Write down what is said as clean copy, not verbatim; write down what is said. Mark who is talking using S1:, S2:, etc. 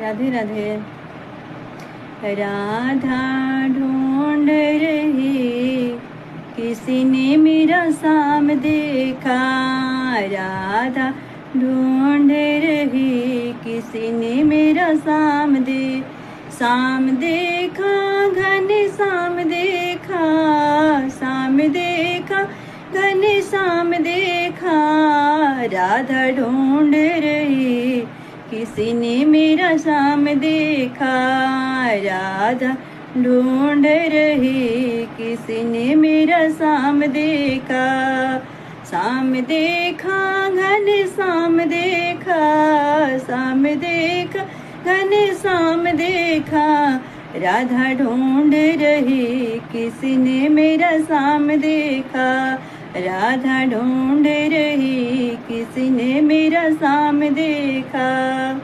S1: राधे राधे। राधा ढूंढ रही, किसी ने मेरा साम देखा। राधा ढूंढ रही, किसी ने मेरा साम देखा, घन साम देखा, साम देखा, घन साम देखा। राधा ढूंढ रही, किसी ने मेरा साम देखा। राधा ढूंढ रही, किसी ने मेरा साम देखा। साम देखा, घन साम देखा, साम देखा, घन साम देखा। राधा ढूंढ रही, किसी ने मेरा साम देखा। राधा ढूंढ रही, किसी ने मेरा साम देखा।